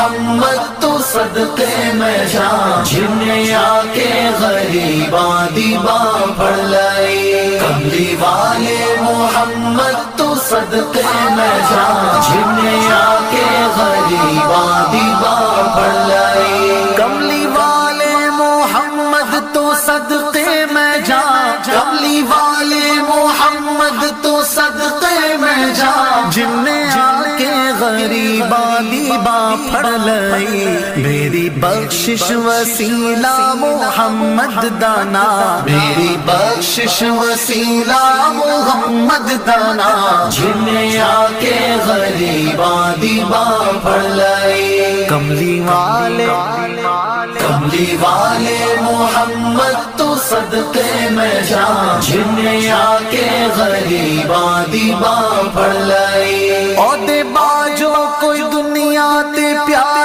मोहम्मद तू सदके में जा, जिन्हें आके गरीबा दीबा पढ़ लाई। कमली वाले मोहम्मद तू सदके में जा, जिन्हें आके गरीबा दीबा पढ़ लाई। कमली वाले मोहम्मद तू सदके में जा, कमली वाले मोहम्मद तू सदके में जा, जिन्हें आके गरीबा दीबा पढ़ लाई। मेरी बख्शिश वसीला मोहम्मद दाना, मेरी बख्शिश वसीला मोहम्मद दाना, जिन्हें आके गरीबा दीबा पढ़ लाई। कमली वाले मोहम्मद तू सदके में जा, जिन्हें आके गरीबा दीबा पढ़ लाई। औदे बाजो कोई दुनिया ते प्यार